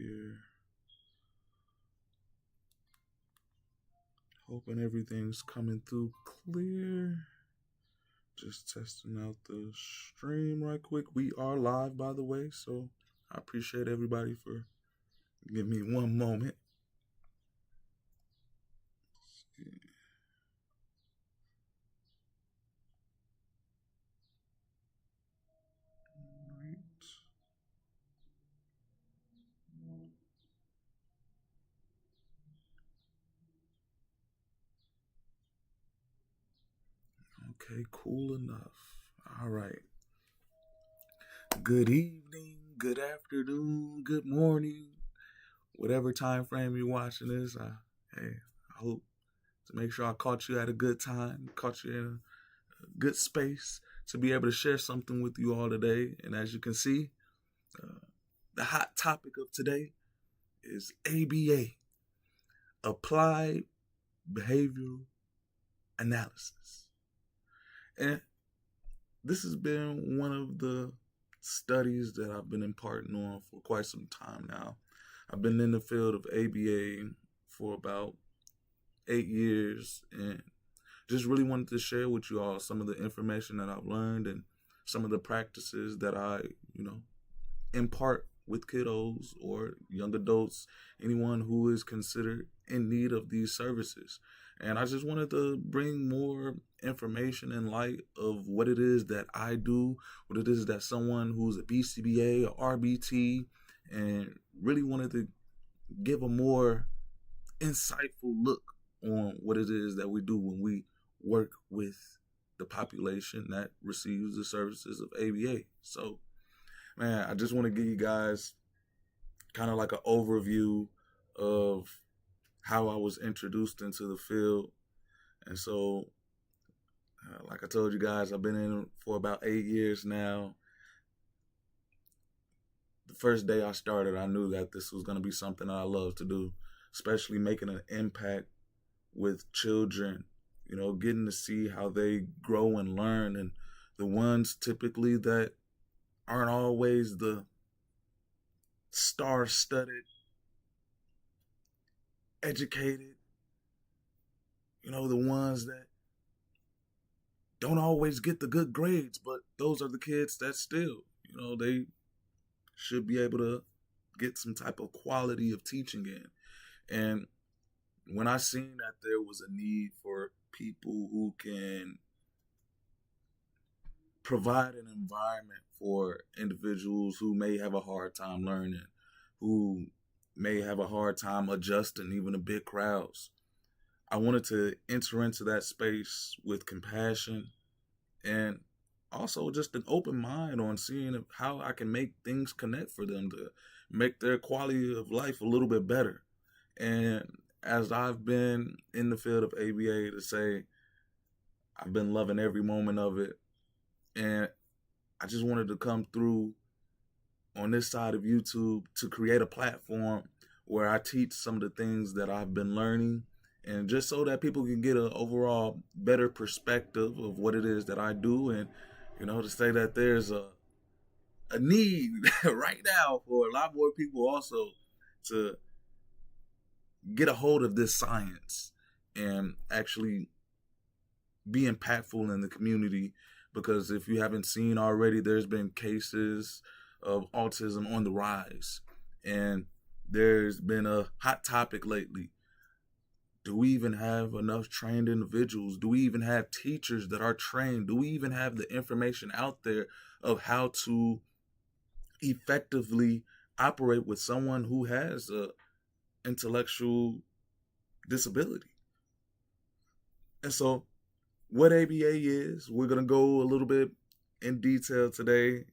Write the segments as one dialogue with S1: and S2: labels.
S1: here. Hoping everything's coming through clear. Just testing out the stream right quick. We are live, by the way, so I appreciate everybody for giving me one moment. Okay, cool enough. All right. Good evening, good afternoon, good morning, whatever time frame you're watching this. I hope to make sure I caught you at a good time, caught you in a good space to be able to share something with you all today. And as you can see, the hot topic of today is ABA, Applied Behavioral Analysis. And this has been one of the studies that I've been imparting on for quite some time now. I've been in the field of ABA for about 8 years and just really wanted to share with you all some of the information that I've learned and some of the practices that I, impart with kiddos or young adults, anyone who is considered in need of these services. And I just wanted to bring more information in light of what it is that I do, what it is that someone who's a BCBA or RBT, and really wanted to give a more insightful look on what it is that we do when we work with the population that receives the services of ABA. So, man, I just want to give you guys kind of like an overview of how I was introduced into the field. And so, like I told you guys, I've been in for about 8 years now. The first day I started, I knew that this was going to be something that I love to do, especially making an impact with children, getting to see how they grow and learn. And the ones typically that aren't always the star-studded, educated, the ones that don't always get the good grades, but those are the kids that still, they should be able to get some type of quality of teaching in. And when I seen that there was a need for people who can provide an environment for individuals who may have a hard time learning, who may have a hard time adjusting even to big crowds, I wanted to enter into that space with compassion and also just an open mind on seeing how I can make things connect for them to make their quality of life a little bit better. And as I've been in the field of ABA, to say I've been loving every moment of it. And I just wanted to come through on this side of YouTube to create a platform where I teach some of the things that I've been learning, and just so that people can get an overall better perspective of what it is that I do. And, to say that there's a need right now for a lot more people also to get a hold of this science and actually be impactful in the community. Because if you haven't seen already, there's been cases of autism on the rise. And there's been a hot topic lately. Do we even have enough trained individuals? Do we even have teachers that are trained? Do we even have the information out there of how to effectively operate with someone who has a intellectual disability? And so what ABA is, we're going to go a little bit in detail today.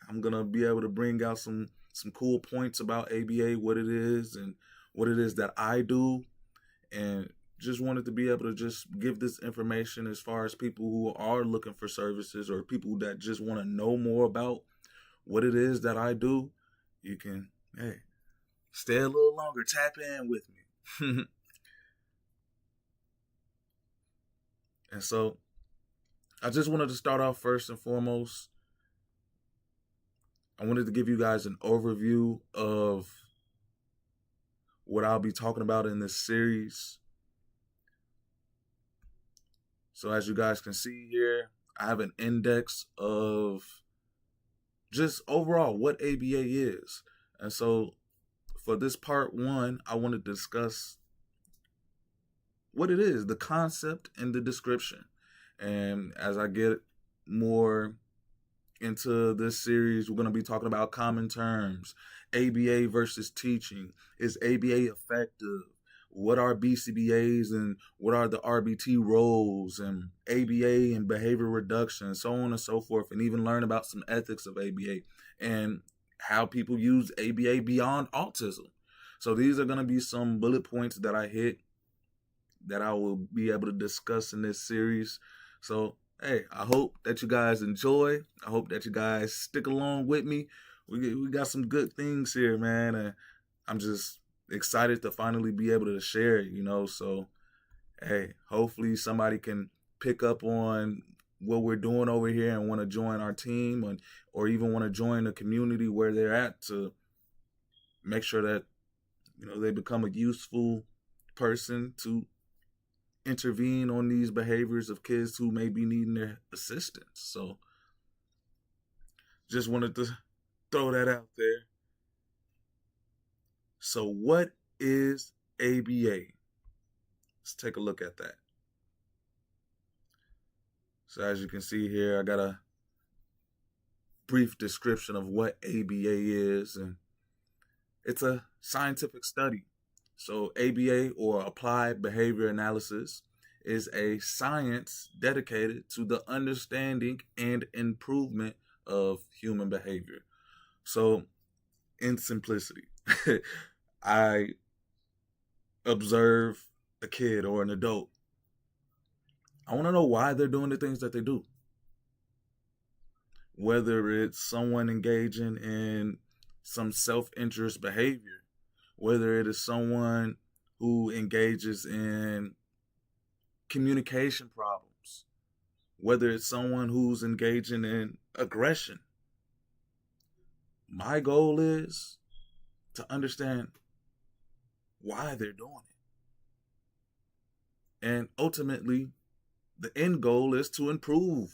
S1: I'm going to be able to bring out some cool points about ABA, what it is and what it is that I do. And just wanted to be able to just give this information as far as people who are looking for services or people that just want to know more about what it is that I do. You can, stay a little longer, tap in with me. And so I just wanted to start off first and foremost. I wanted to give you guys an overview of what I'll be talking about in this series. So as you guys can see here, I have an index of just overall what ABA is. And so for this part one, I want to discuss what it is, the concept and the description. And as I get more into this series, we're going to be talking about common terms, ABA versus teaching. Is ABA effective? What are BCBAs and what are the RBT roles, and ABA and behavior reduction, so on and so forth, and even learn about some ethics of ABA and how people use ABA beyond autism. So these are going to be some bullet points that I hit that I will be able to discuss in this series. So, hey, I hope that you guys enjoy. I hope that you guys stick along with me. We got some good things here, man. And I'm just excited to finally be able to share it, So, hey, hopefully somebody can pick up on what we're doing over here and want to join our team, or even want to join the community where they're at, to make sure that, they become a useful person to intervene on these behaviors of kids who may be needing their assistance. So just wanted to throw that out there. So what is ABA? Let's take a look at that. So as you can see here, I got a brief description of what ABA is, and it's a scientific study. So ABA, or Applied Behavior Analysis, is a science dedicated to the understanding and improvement of human behavior. So in simplicity, I observe a kid or an adult. I want to know why they're doing the things that they do. Whether it's someone engaging in some self-interest behavior, whether it is someone who engages in communication problems, whether it's someone who's engaging in aggression. My goal is to understand why they're doing it. And ultimately, the end goal is to improve.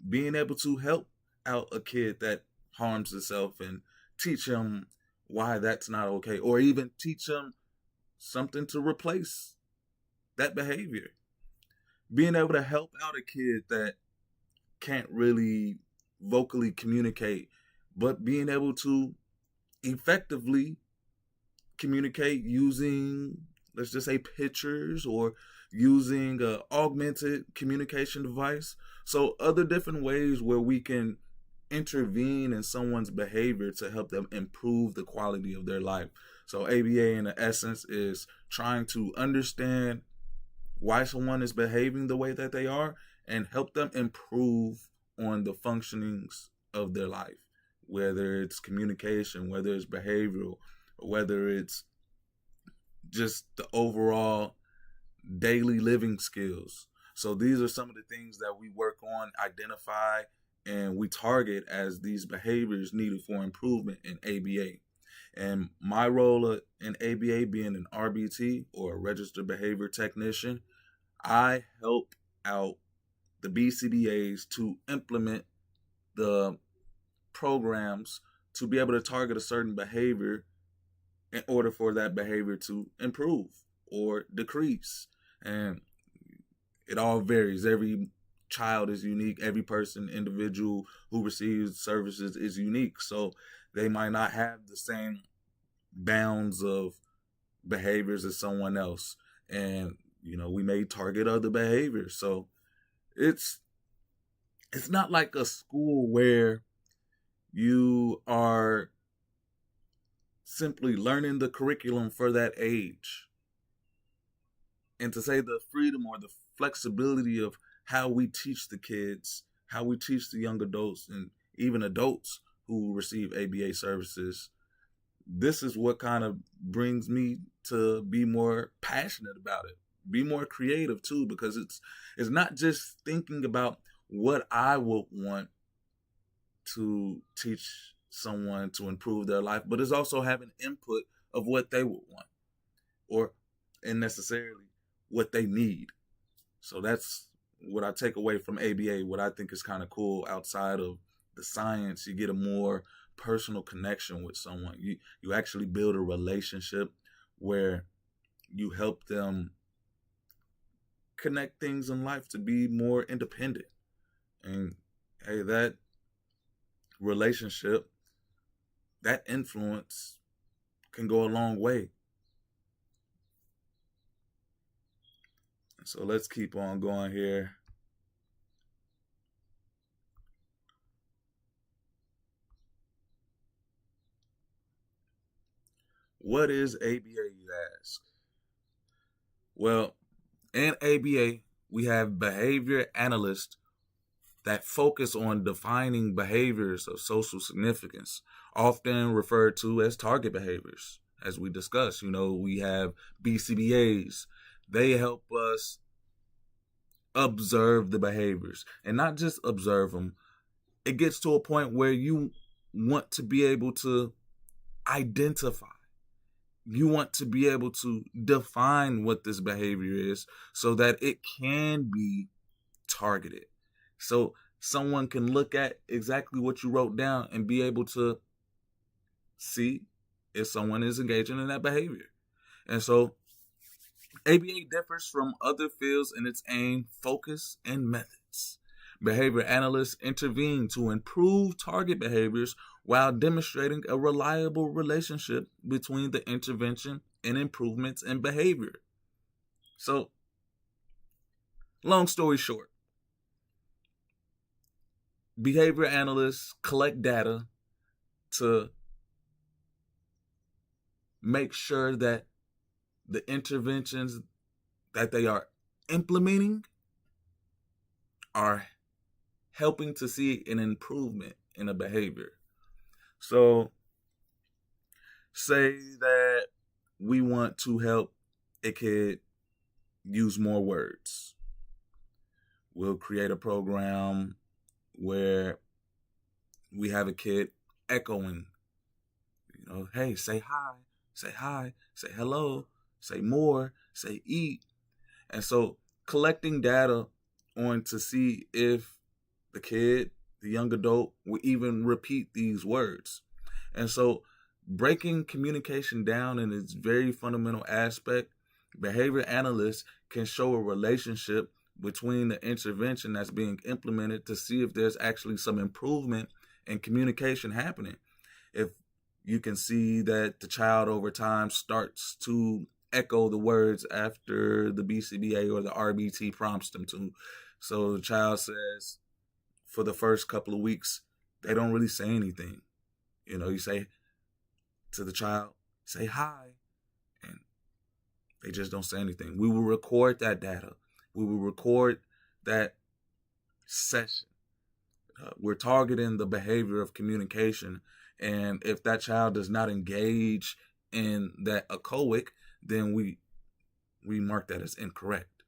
S1: Being able to help out a kid that harms himself and teach him why that's not okay, or even teach them something to replace that behavior. Being able to help out a kid that can't really vocally communicate, but being able to effectively communicate using, let's just say, pictures, or using an augmented communication device. So other different ways where we can intervene in someone's behavior to help them improve the quality of their life. So ABA, in essence, is trying to understand why someone is behaving the way that they are and help them improve on the functionings of their life, whether it's communication, whether it's behavioral, or whether it's just the overall daily living skills. So these are some of the things that we work on, identify, and we target as these behaviors needed for improvement in ABA. And my role in ABA, being an RBT, or a registered behavior technician, I help out the BCBAs to implement the programs to be able to target a certain behavior in order for that behavior to improve or decrease. And it all varies. Every child is unique. Every person, individual who receives services is unique. So they might not have the same bounds of behaviors as someone else. And, we may target other behaviors. So it's not like a school where you are simply learning the curriculum for that age. And to say the freedom or the flexibility of how we teach the kids, how we teach the young adults, and even adults who receive ABA services, this is what kind of brings me to be more passionate about it, be more creative too, because it's not just thinking about what I would want to teach someone to improve their life, but it's also having input of what they would want or and necessarily what they need. So that's what I take away from ABA. What I think is kind of cool outside of the science, you get a more personal connection with someone. You actually build a relationship where you help them connect things in life to be more independent. And hey, that relationship, that influence can go a long way. So let's keep on going here. What is ABA, you ask? Well, in ABA, we have behavior analysts that focus on defining behaviors of social significance, often referred to as target behaviors. As we discussed, we have BCBAs. They help us observe the behaviors and not just observe them. It gets to a point where you want to be able to identify. You want to be able to define what this behavior is so that it can be targeted. So someone can look at exactly what you wrote down and be able to see if someone is engaging in that behavior. And so ABA differs from other fields in its aim, focus, and methods. Behavior analysts intervene to improve target behaviors while demonstrating a reliable relationship between the intervention and improvements in behavior. So, long story short, behavior analysts collect data to make sure that the interventions that they are implementing are helping to see an improvement in a behavior. So, say that we want to help a kid use more words. We'll create a program where we have a kid echoing, hey, say hi, say hello, say more, say eat. And so collecting data on to see if the kid, the young adult, will even repeat these words. And so breaking communication down in its very fundamental aspect, behavior analysts can show a relationship between the intervention that's being implemented to see if there's actually some improvement in communication happening. If you can see that the child over time starts to echo the words after the BCBA or the RBT prompts them to. So the child says, for the first couple of weeks, they don't really say anything. You say to the child, say hi, and they just don't say anything. We will record that data. We will record that session. We're targeting the behavior of communication. And if that child does not engage in that echoic, then we mark that as incorrect.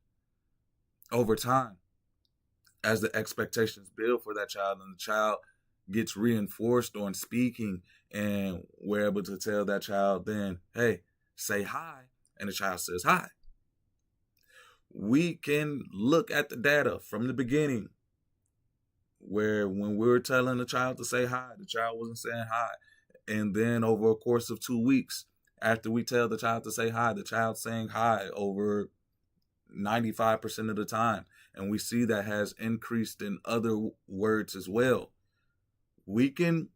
S1: Over time, as the expectations build for that child and the child gets reinforced on speaking, and we're able to tell that child then, hey, say hi, and the child says hi. We can look at the data from the beginning where when we were telling the child to say hi, the child wasn't saying hi. And then over a course of 2 weeks, after we tell the child to say hi, the child's saying hi over 95% of the time. And we see that has increased in other words as well. We can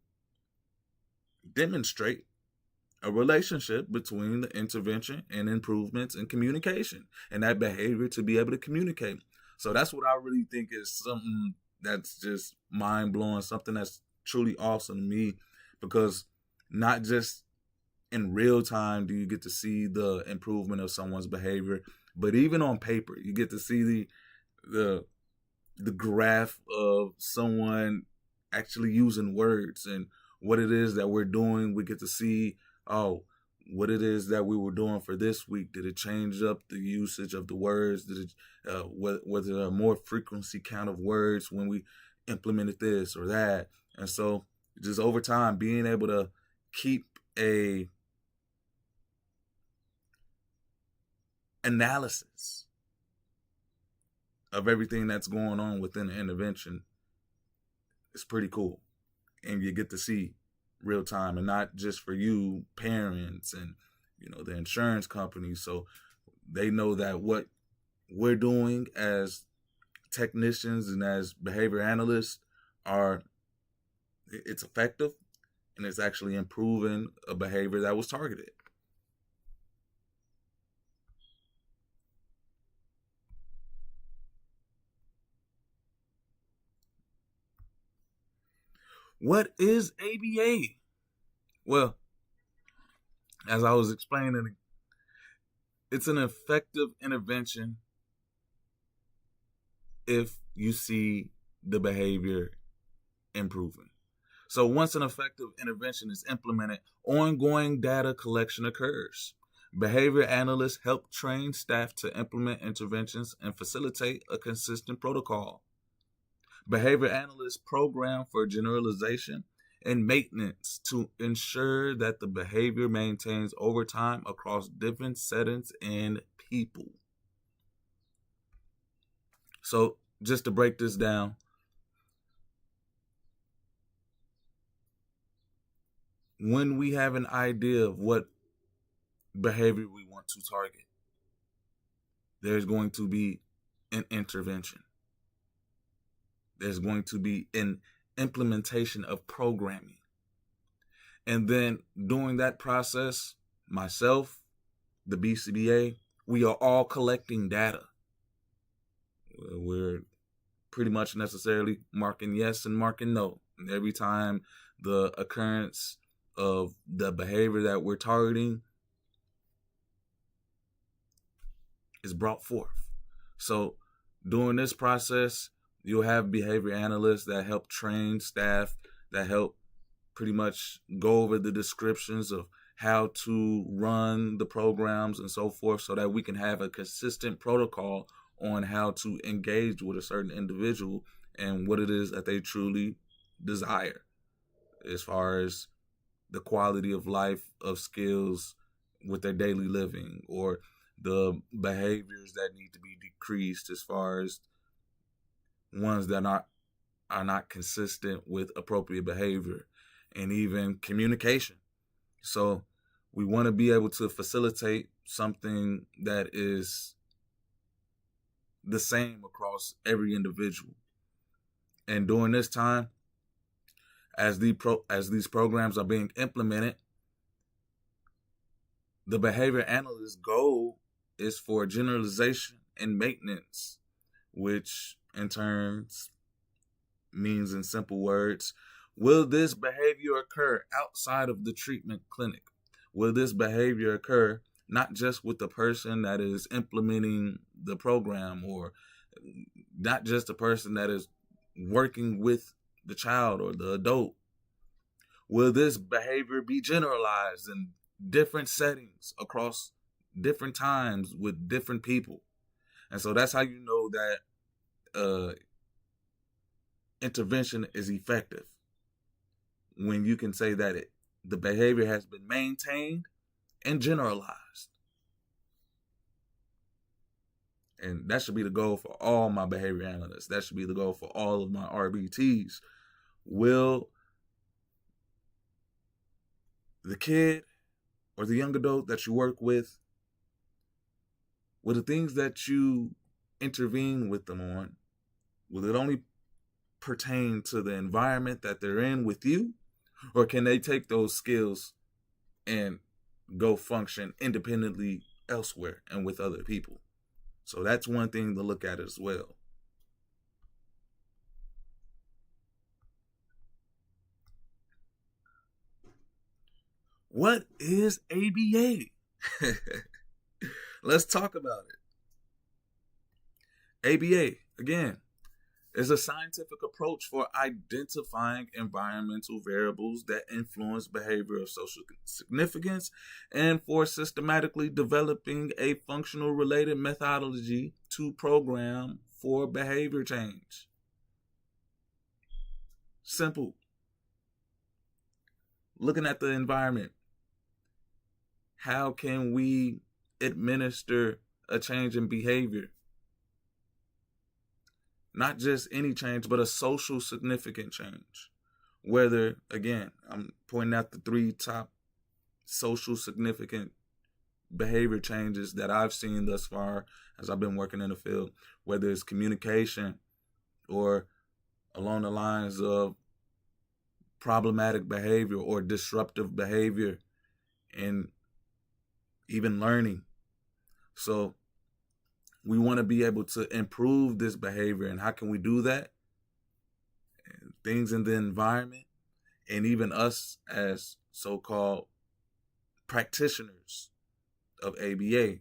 S1: demonstrate a relationship between the intervention and improvements in communication and that behavior to be able to communicate. So that's what I really think is something that's just mind-blowing, something that's truly awesome to me, because not just in real time do you get to see the improvement of someone's behavior, but even on paper, you get to see the graph of someone actually using words and what it is that we're doing. We get to see, what it is that we were doing for this week. Did it change up the usage of the words? Did it was there a more frequency count of words when we implemented this or that? And so Just over time, being able to keep a analysis of everything that's going on within the intervention is pretty cool. And you get to see real time, and not just for you parents and the insurance companies, so they know that what we're doing as technicians and as behavior analysts are it's effective, and it's actually improving a behavior that was targeted. What is ABA? Well, as I was explaining, it's an effective intervention if you see the behavior improving. So once an effective intervention is implemented, ongoing data collection occurs. Behavior analysts help train staff to implement interventions and facilitate a consistent protocol. Behavior analysts program for generalization and maintenance to ensure that the behavior maintains over time across different settings and people. So, just to break this down, when we have an idea of what behavior we want to target, there's going to be an intervention. There's going to be an implementation of programming. And then during that process, myself, the BCBA, we are all collecting data. We're pretty much necessarily marking yes and marking no. And every time the occurrence of the behavior that we're targeting is brought forth. So during this process, you'll have behavior analysts that help train staff, that help pretty much go over the descriptions of how to run the programs and so forth, so that we can have a consistent protocol on how to engage with a certain individual and what it is that they truly desire as far as the quality of life, of skills with their daily living, or the behaviors that need to be decreased as far as ones that are not consistent with appropriate behavior, and even communication. So we want to be able to facilitate something that is the same across every individual. And during this time, as these programs are being implemented, the behavior analyst's goal is for generalization and maintenance, which in turn means, in simple words, will this behavior occur outside of the treatment clinic? Will this behavior occur not just with the person that is implementing the program, or not just the person that is working with the child or the adult? Will this behavior be generalized in different settings across different times with different people? And so that's how you know that intervention is effective, when you can say that the behavior has been maintained and generalized. And that should be the goal for all my behavior analysts. That should be the goal for all of my RBTs. Will the kid or the young adult that you work with, will the things that you intervene with them on, will it only pertain to the environment that they're in with you? Or can they take those skills and go function independently elsewhere and with other people? So that's one thing to look at as well. What is ABA? Let's talk about it. ABA, again, is a scientific approach for identifying environmental variables that influence behavior of social significance, and for systematically developing a functional related methodology to program for behavior change. Simple. looking at the environment, how can we administer a change in behavior? Not just any change, but a social significant change. Whether, again, I'm pointing out the three top social significant behavior changes that I've seen thus far as I've been working in the field, whether it's communication or along the lines of problematic behavior or disruptive behavior and even learning. So we want to be able to improve this behavior. And how can we do that? Things in the environment and even us as so-called practitioners of ABA,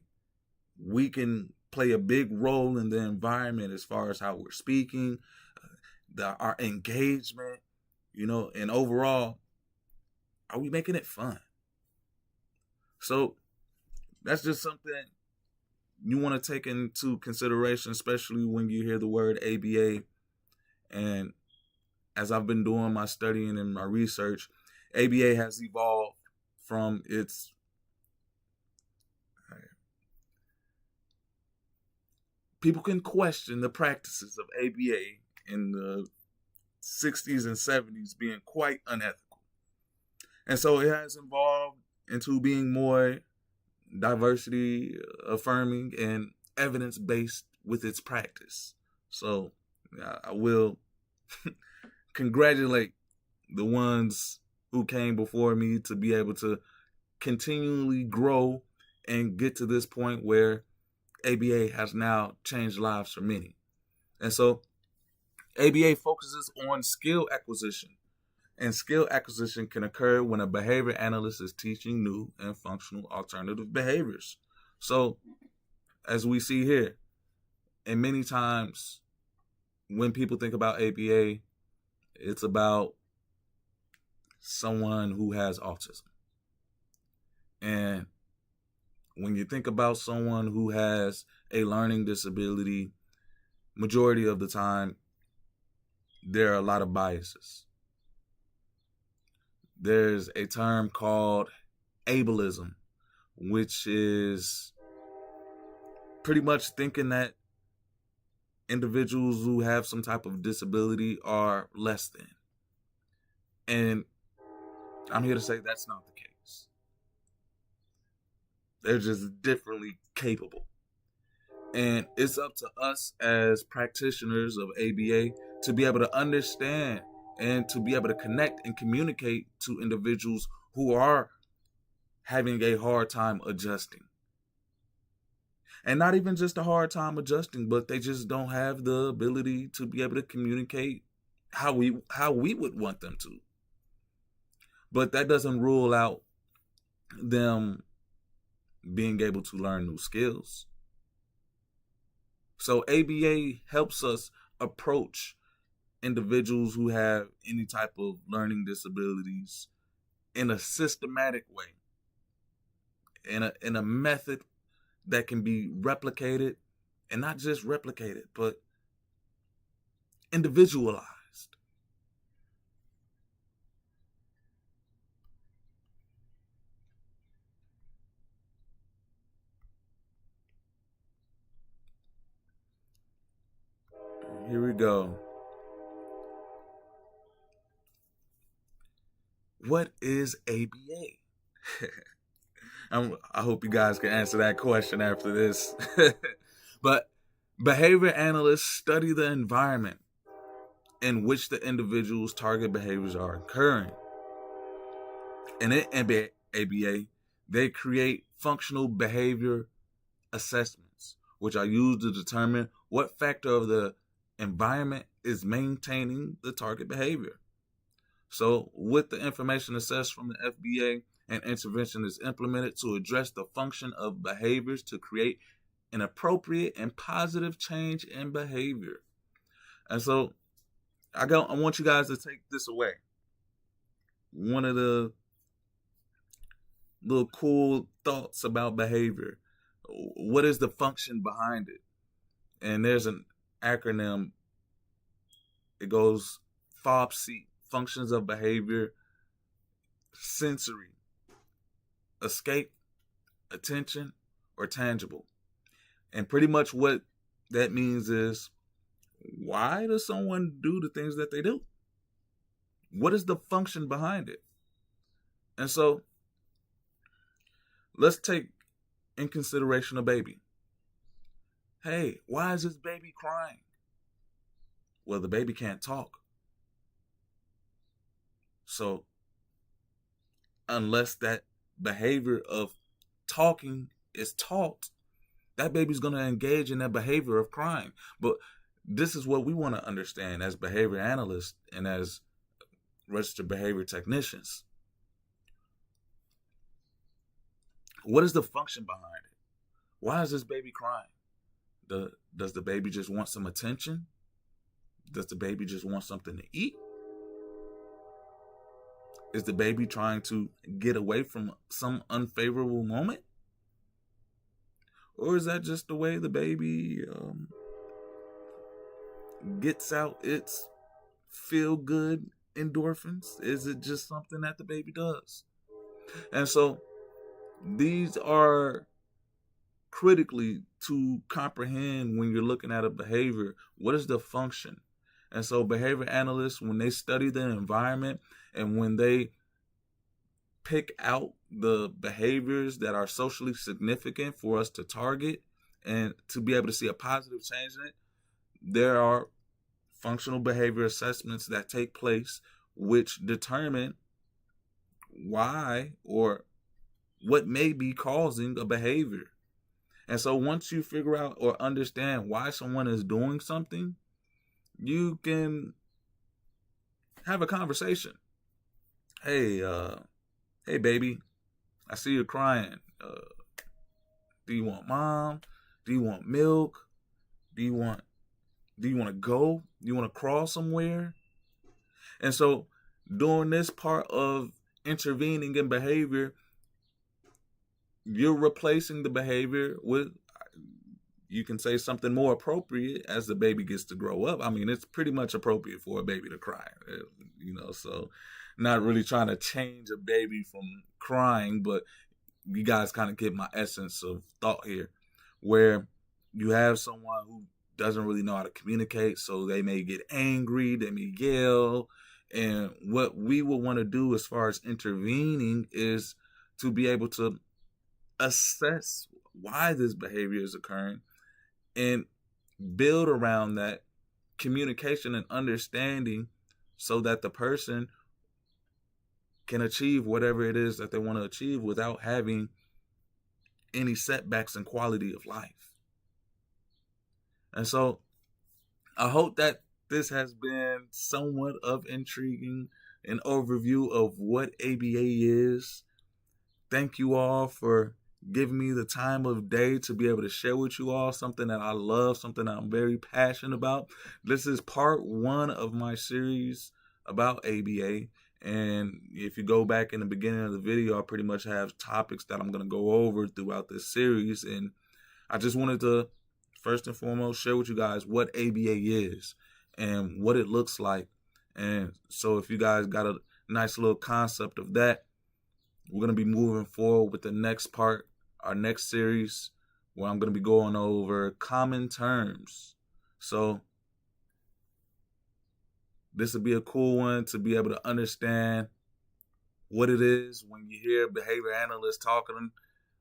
S1: we can play a big role in the environment as far as how we're speaking, our engagement, and overall, are we making it fun? So that's just something you want to take into consideration, especially when you hear the word ABA. And as I've been doing my studying and my research, ABA has evolved from its people can question the practices of ABA in the 60s and 70s being quite unethical. And so it has evolved into being more diversity affirming and evidence based with its practice. So I will congratulate the ones who came before me to be able to continually grow and get to this point where ABA has now changed lives for many. And so ABA focuses on skill acquisition. And skill acquisition can occur when a behavior analyst is teaching new and functional alternative behaviors. So, as we see here, and many times when people think about ABA, it's about someone who has autism. And when you think about someone who has a learning disability, majority of the time, there are a lot of biases. There's a term called ableism, which is pretty much thinking that individuals who have some type of disability are less than. And I'm here to say that's not the case. They're just differently capable. And it's up to us as practitioners of ABA to be able to understand and to be able to connect and communicate to individuals who are having a hard time adjusting. And not even just a hard time adjusting, but they just don't have the ability to be able to communicate how we would want them to. But that doesn't rule out them being able to learn new skills. So ABA helps us approach individuals who have any type of learning disabilities in a systematic way, in a method that can be replicated, and not just replicated, but individualized. Here we go. What is ABA? I hope you guys can answer that question after this. But behavior analysts study the environment in which the individual's target behaviors are occurring. And in ABA, they create functional behavior assessments, which are used to determine what factor of the environment is maintaining the target behavior. So, with the information assessed from the FBA, an intervention is implemented to address the function of behaviors to create an appropriate and positive change in behavior. And so, I want you guys to take this away. One of the little cool thoughts about behavior. What is the function behind it? And there's an acronym. It goes FOBC, functions of behavior, sensory, escape, attention, or tangible. And pretty much what that means is, why does someone do the things that they do? What is the function behind it? And so let's take in consideration a baby. Hey, why is this baby crying? Well, the baby can't talk. So unless that behavior of talking is taught, that baby's going to engage in that behavior of crying. But this is what we want to understand as behavior analysts and as registered behavior technicians. What is the function behind it? Why is this baby crying? Does the baby just want some attention? Does the baby just want something to eat? Is the baby trying to get away from some unfavorable moment? Or is that just the way the baby gets out its feel-good endorphins? Is it just something that the baby does? And so these are critically to comprehend when you're looking at a behavior. What is the function? And so behavior analysts, when they study the environment and when they pick out the behaviors that are socially significant for us to target and to be able to see a positive change in it, there are functional behavior assessments that take place which determine why or what may be causing a behavior. And so once you figure out or understand why someone is doing something, you can have a conversation. Hey, baby, I see you crying. Do you want mom? Do you want milk? Do you want to go? Do you want to crawl somewhere? And so during this part of intervening in behavior, you're replacing the behavior with, you can say, something more appropriate as the baby gets to grow up. I mean, it's pretty much appropriate for a baby to cry, so not really trying to change a baby from crying, but you guys kind of get my essence of thought here, where you have someone who doesn't really know how to communicate, so they may get angry, they may yell, and what we will want to do as far as intervening is to be able to assess why this behavior is occurring and build around that communication and understanding so that the person can achieve whatever it is that they want to achieve without having any setbacks in quality of life. And so I hope that this has been somewhat of intriguing, an overview of what ABA is. Thank you all for giving me the time of day to be able to share with you all something that I love, something that I'm very passionate about. This is part 1 of my series about ABA. And if you go back in the beginning of the video, I pretty much have topics that I'm going to go over throughout this series. And I just wanted to, first and foremost, share with you guys what ABA is and what it looks like. And so if you guys got a nice little concept of that, we're going to be moving forward with the next part, our next series, where I'm going to be going over common terms. So this will be a cool one to be able to understand what it is when you hear behavior analysts talking,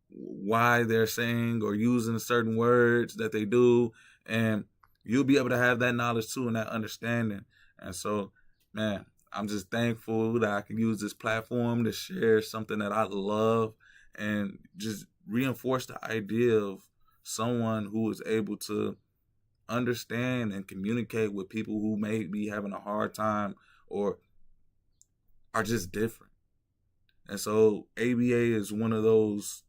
S1: why they're saying or using certain words that they do, and you'll be able to have that knowledge too and that understanding. And so, man, I'm just thankful that I can use this platform to share something that I love and just reinforce the idea of someone who is able to understand and communicate with people who may be having a hard time or are just different. And so ABA is one of those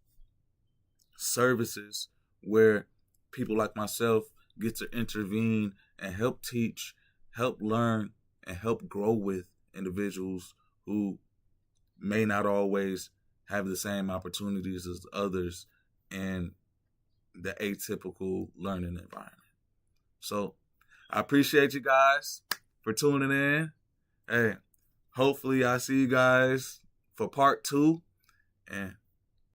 S1: services where people like myself get to intervene and help teach, help learn, and help grow with individuals who may not always have the same opportunities as others in the atypical learning environment. So I appreciate you guys for tuning in. Hey, hopefully I see you guys for part 2. And